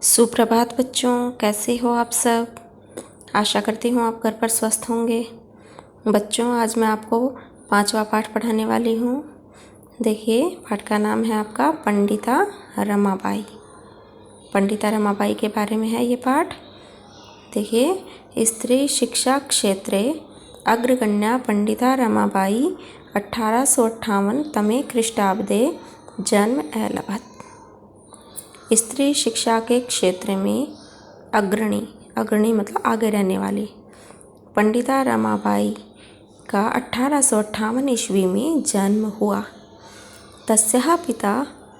सुप्रभात बच्चों, कैसे हो आप सब। आशा करती हूँ आप घर पर स्वस्थ होंगे। बच्चों, आज मैं आपको 5वां पाठ पढ़ाने वाली हूँ। देखिए, पाठ का नाम है आपका पंडिता रमाबाई। पंडिता रमाबाई के बारे में है ये पाठ। देखिए, स्त्री शिक्षा क्षेत्रे अग्रगण्या पंडिता रमाबाई 1858 तमे ख्रीष्टाब्दे जन्म अलभत। स्त्री शिक्षा के क्षेत्र में अग्रणी मतलब आगे रहने वाली पंडिता रमाबाई का 1858 ईस्वी में जन्म हुआ। तस्याः पिता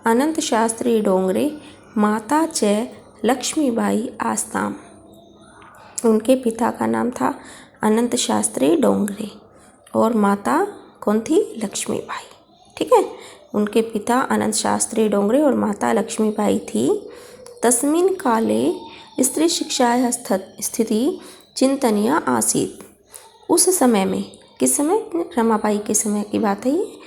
अनंत शास्त्री डोंगरे, माता च लक्ष्मीबाई आस्ताम। उनके पिता का नाम था अनंत शास्त्री डोंगरे और माता कौन थी? लक्ष्मीबाई। ठीक है, उनके पिता अनंत शास्त्री डोंगरे और माता लक्ष्मीबाई थी। तस्मिन् काले स्त्री शिक्षायाः स्थिति चिंतनीय आसीत्। उस समय में, किस समय? रमाबाई के समय की बात है ये।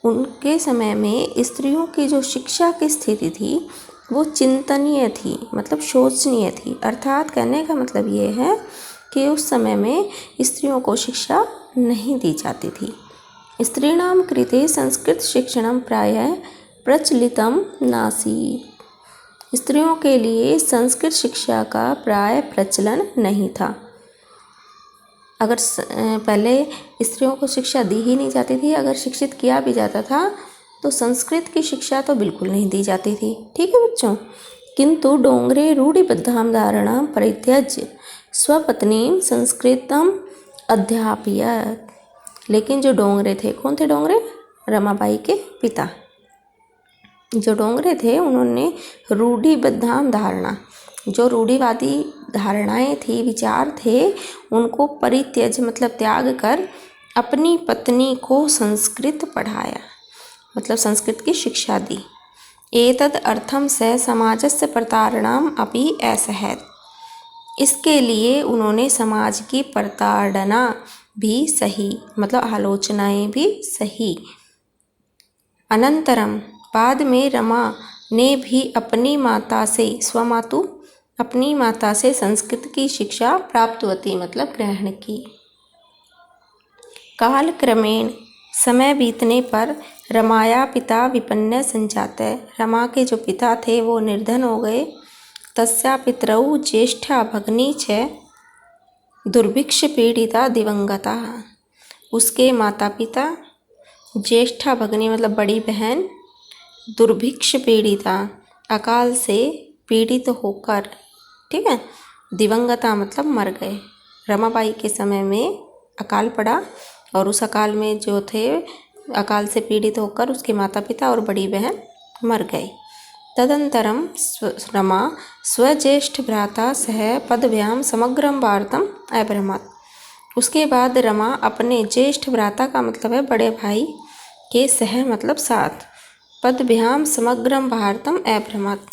उनके समय में स्त्रियों की जो शिक्षा की स्थिति थी वो चिंतनीय थी, मतलब शोचनीय थी। अर्थात कहने का मतलब ये है कि उस समय में स्त्रियों को शिक्षा नहीं दी जाती थी। स्त्रीणां कृते संस्कृत शिक्षणं प्रायः प्रचलितं नासीत्। स्त्रियों के लिए संस्कृत शिक्षा का प्राय प्रचलन नहीं था। अगर पहले स्त्रियों को शिक्षा दी ही नहीं जाती थी, अगर शिक्षित किया भी जाता था तो संस्कृत की शिक्षा तो बिल्कुल नहीं दी जाती थी। ठीक है बच्चों। किंतु डोंगरे रूढ़िबद्धां धारणां परित्यज्य स्वपत्नीं संस्कृतम् अध्यापयत्। लेकिन जो डोंगरे थे, कौन थे डोंगरे? रमाबाई के पिता। जो डोंगरे थे उन्होंने रूढ़िबद्धां धारणा, जो रूढ़िवादी धारणाएं थी, विचार थे, उनको परित्यज मतलब त्याग कर अपनी पत्नी को संस्कृत पढ़ाया, मतलब संस्कृत की शिक्षा दी। एतद अर्थम स समाजस्य प्रताड़नाम अपि असहत। इसके लिए उन्होंने समाज की प्रताड़ना भी सही, मतलब आलोचनाएं भी सही। अनंतरम बाद में रमा ने भी अपनी माता से अपनी माता से संस्कृत की शिक्षा प्राप्तवती मतलब ग्रहण की। काल क्रमेण समय बीतने पर रमाया पिता विपन्न संजातः। रमा के जो पिता थे वो निर्धन हो गए। तस्या पितरौ ज्येष्ठा भगिनी च दुर्भिक्ष पीड़िता दिवंगता। उसके माता पिता, ज्येष्ठा भगिनी मतलब बड़ी बहन, दुर्भिक्ष पीड़िता अकाल से पीड़ित होकर, ठीक है, दिवंगता मतलब मर गए। रमाबाई के समय में अकाल पड़ा और उस अकाल में जो थे, अकाल से पीड़ित होकर उसके माता पिता और बड़ी बहन मर गए। तदंतरम रमा स्वज्येष्ठ भ्राता सह पदभ्याम समग्रम भारतम अभ्रमत। उसके बाद रमा अपने ज्येष्ठ भ्राता का मतलब है बड़े भाई के सह मतलब साथ, पदभ्याम समग्रम भारतम अभ्रमत,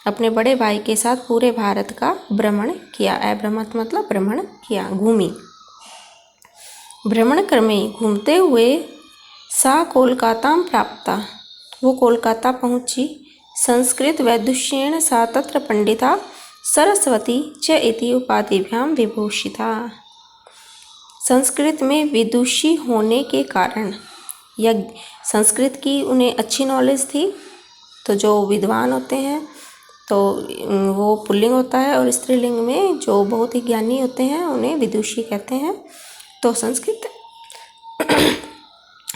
अपने बड़े भाई के साथ पूरे भारत का भ्रमण किया। अभ्रमत मतलब भ्रमण किया, घूमी। भ्रमण क्रमे घूमते हुए सा कोलकाता प्राप्ता, वो कोलकाता पहुंची। संस्कृत वैदुष्येण सा तत्र पंडिता सरस्वती च इति उपाधिभ्याम विभूषिता। संस्कृत में विदुषी होने के कारण या संस्कृत की उन्हें अच्छी नॉलेज थी, तो जो विद्वान होते हैं तो वो पुल्लिंग होता है और स्त्रीलिंग में जो बहुत ही ज्ञानी होते हैं उन्हें विदुषी कहते हैं। तो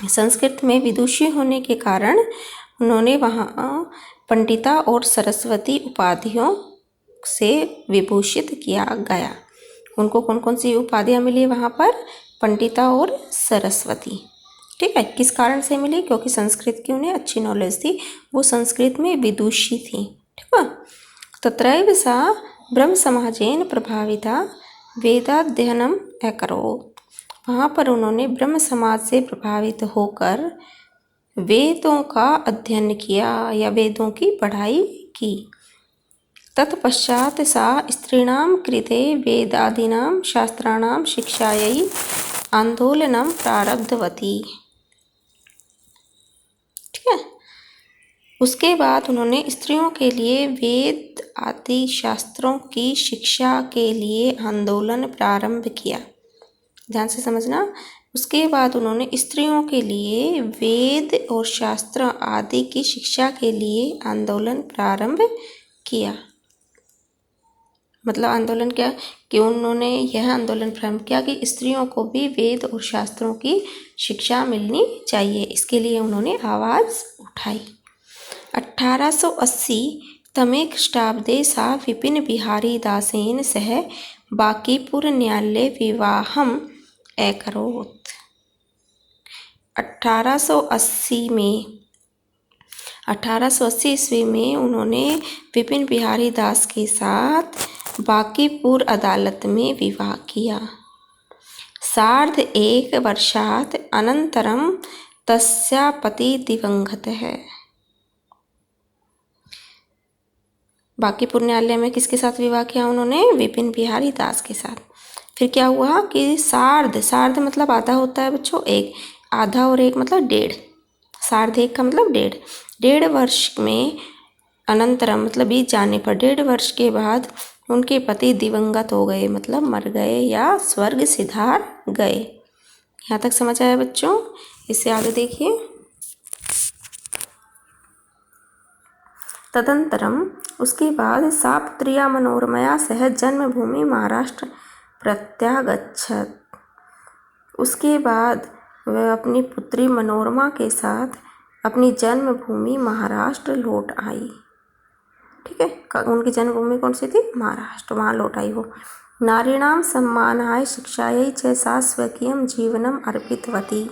संस्कृत में विदुषी होने के कारण उन्होंने वहाँ पंडिता और सरस्वती उपाधियों से विभूषित किया गया। उनको कौन कौन सी उपाधियाँ मिली वहाँ पर? पंडिता और सरस्वती। ठीक है, किस कारण से मिली? क्योंकि संस्कृत की उन्हें अच्छी नॉलेज थी, वो संस्कृत में विदुषी थी। ठीक है, तत्रैव सा ब्रह्म समाजेन प्रभाविता वेदाध्ययनम अकरोत्। वहाँ पर उन्होंने ब्रह्म समाज से प्रभावित होकर वेदों का अध्ययन किया या वेदों की पढ़ाई की। तत्पश्चात सा स्त्रीणां कृते वेदादीनां शास्त्राणां शिक्षायै आंदोलनं प्रारब्धवती। ठीक है, उसके बाद उन्होंने स्त्रियों के लिए वेद आदि शास्त्रों की शिक्षा के लिए आंदोलन प्रारंभ किया। ध्यान से समझना। उसके बाद उन्होंने स्त्रियों के लिए वेद और शास्त्र आदि की शिक्षा के लिए आंदोलन प्रारंभ किया। मतलब आंदोलन क्या कि उन्होंने यह आंदोलन प्रारंभ किया कि स्त्रियों को भी वेद और शास्त्रों की शिक्षा मिलनी चाहिए। इसके लिए उन्होंने आवाज़ उठाई। 1880 तमे ख्रीष्टाब्दे सा विपिन बिहारी दासेन सह बांकीपुर न्यायालय विवाहम अकरोत्। 1880 ईस्वी में उन्होंने विपिन बिहारी दास के साथ बांकीपुर अदालत में विवाह किया। सार्ध एक वर्षात् अनंतरम तस्या पति दिवंगतः। बांकीपुर न्यायालय में किसके साथ विवाह किया उन्होंने? विपिन बिहारी दास के साथ। फिर क्या हुआ कि सार्ध मतलब आधा होता है बच्चों, एक आधा और एक मतलब डेढ़। सार्ध एक का मतलब डेढ़ वर्ष में अनंतरम मतलब बीत जाने पर 1.5 वर्ष के बाद उनके पति दिवंगत हो गए, मतलब मर गए या स्वर्ग सिधार गए। यहाँ तक समझ आया बच्चों? इससे आगे देखिए। तदंतरम उसके बाद सा पुत्र्या मनोरमया सह जन्मभूमि महाराष्ट्र प्रत्यागच्छत। उसके बाद वह अपनी पुत्री मनोरमा के साथ अपनी जन्मभूमि महाराष्ट्र लौट आई। ठीक है, उनकी जन्मभूमि कौन सी थी? महाराष्ट्र, वहाँ लौट आई वो। नारीणाम सम्मानाय शिक्षायै च सा स्वकीयं जीवनम अर्पितवती।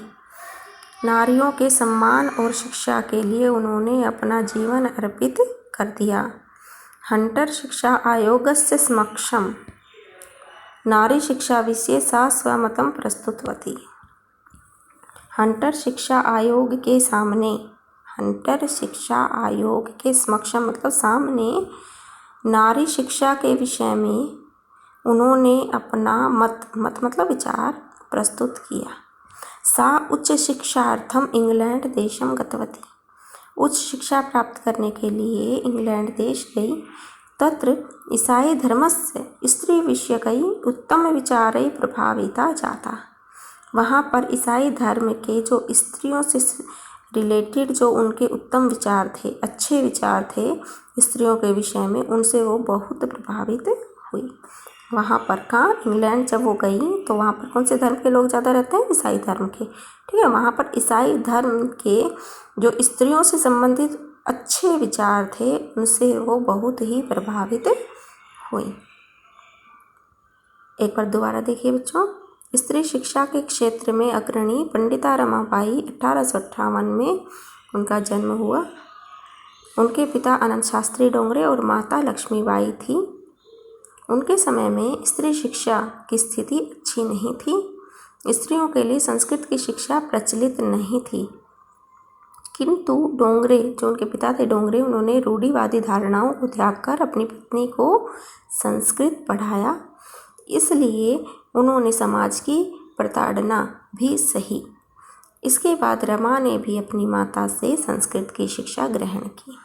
नारियों के सम्मान और शिक्षा के लिए उन्होंने अपना जीवन अर्पित कर दिया। हंटर शिक्षा आयोगस्य समक्षम नारी शिक्षा विषये सा स्वमतं प्रस्तुतवती। हंटर शिक्षा आयोग के सामने, हंटर शिक्षा आयोग के समक्षम मतलब सामने नारी शिक्षा के विषय में उन्होंने अपना मत मतलब विचार प्रस्तुत किया। सा उच्च शिक्षार्थम इंग्लैंड देशम गतवती। उच्च शिक्षा प्राप्त करने के लिए इंग्लैंड देश गई। तत्र ईसाई धर्मस्य स्त्री विषयकै उत्तम विचारै प्रभाविता जाता। वहाँ पर ईसाई धर्म के जो स्त्रियों से रिलेटेड जो उनके उत्तम विचार थे, अच्छे विचार थे स्त्रियों के विषय में, उनसे वो बहुत प्रभावित हुई। वहाँ पर कहाँ? इंग्लैंड जब वो गई तो वहाँ पर कौन से धर्म के लोग ज़्यादा रहते हैं? ईसाई धर्म के। ठीक है, वहाँ पर ईसाई धर्म के जो स्त्रियों से संबंधित अच्छे विचार थे उनसे वो बहुत ही प्रभावित हुई। एक बार दोबारा देखिए बच्चों। स्त्री शिक्षा के क्षेत्र में अग्रणी पंडिता रमाबाई 1858 में उनका जन्म हुआ। उनके पिता अनंत शास्त्री डोंगरे और माता लक्ष्मीबाई थी। उनके समय में स्त्री शिक्षा की स्थिति अच्छी नहीं थी। स्त्रियों के लिए संस्कृत की शिक्षा प्रचलित नहीं थी। किंतु डोंगरे, जो उनके पिता थे डोंगरे, उन्होंने रूढ़िवादी धारणाओं को त्याग कर अपनी पत्नी को संस्कृत पढ़ाया। इसलिए उन्होंने समाज की प्रताड़ना भी सही। इसके बाद रमा ने भी अपनी माता से संस्कृत की शिक्षा ग्रहण की।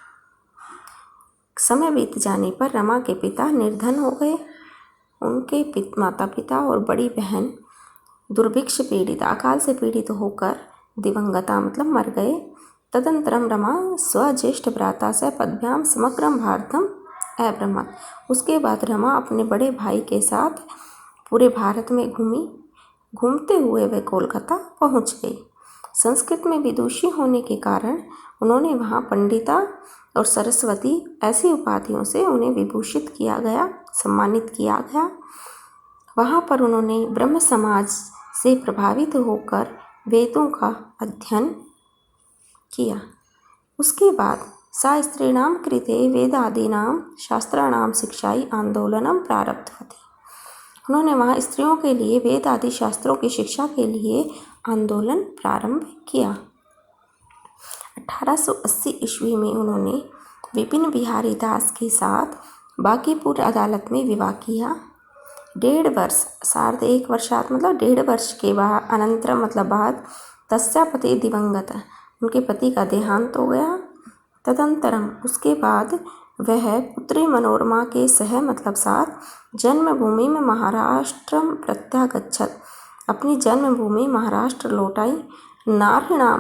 समय बीत जाने पर रमा के पिता निर्धन हो गए। उनके माता पिता और बड़ी बहन दुर्भिक्ष पीड़ित, अकाल से पीड़ित होकर दिवंगता मतलब मर गए। तदंतरम रमा स्वज्येष्ठ भ्राता से पद्भ्याम समग्रम भारतम अभ्रमत। उसके बाद रमा अपने बड़े भाई के साथ पूरे भारत में घूमते हुए वे कोलकाता पहुंच गई। संस्कृत में विदुषी होने के कारण उन्होंने वहां पंडिता और सरस्वती ऐसी उपाधियों से उन्हें विभूषित किया गया, सम्मानित किया गया। वहां पर उन्होंने ब्रह्म समाज से प्रभावित होकर वेदों का अध्ययन किया। उसके बाद सा स्त्रीणां कृते वेदादीनां शास्त्राणां शिक्षाई आंदोलनम प्रारब्धवती। उन्होंने वहाँ स्त्रियों के लिए वेद आदि शास्त्रों की शिक्षा के लिए आंदोलन प्रारंभ किया। 1880 ईस्वी में उन्होंने विपिन बिहारी दास के साथ बांकीपुर अदालत में विवाह किया। 1.5 वर्ष, सार्ध एक वर्षात मतलब 1.5 वर्ष के बाद अनंतरम मतलब बाद तस्या पति दिवंगत, उनके पति का देहांत हो गया। तदंतरम उसके बाद वह पुत्री मनोरमा के सह मतलब साथ जन्मभूमि में महाराष्ट्रम प्रत्यागच्छत् अपनी जन्मभूमि महाराष्ट्र लौट आई। नारीणां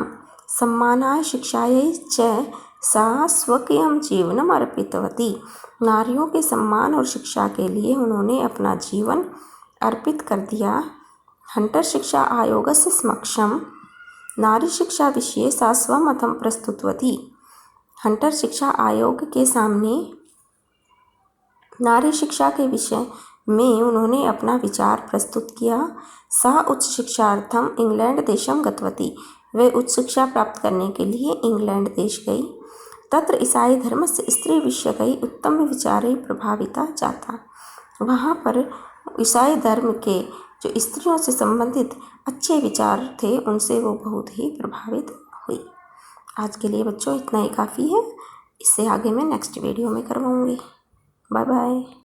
सम्मानाय शिक्षायै च सा स्वकीयं जीवनम् अर्पितवती। नारियों के सम्मान और शिक्षा के लिए उन्होंने अपना जीवन अर्पित कर दिया। हंटर शिक्षा आयोगस्य समक्षम नारी शिक्षा विषये सा स्वमतं प्रस्तुतवती। हंटर शिक्षा आयोग के सामने नारी शिक्षा के विषय में उन्होंने अपना विचार प्रस्तुत किया। सा उच्च शिक्षार्थम इंग्लैंड देशम गतवती वे उच्च शिक्षा प्राप्त करने के लिए इंग्लैंड देश गई। तत्र ईसाई धर्म से स्त्री विषयकै उत्तम विचारे प्रभाविता जाता वहाँ पर ईसाई धर्म के जो स्त्रियों से संबंधित अच्छे विचार थे उनसे वो बहुत ही प्रभावित हुई। आज के लिए बच्चों इतना ही काफ़ी है। इससे आगे मैं नेक्स्ट वीडियो में करवाऊँगी। Bye bye.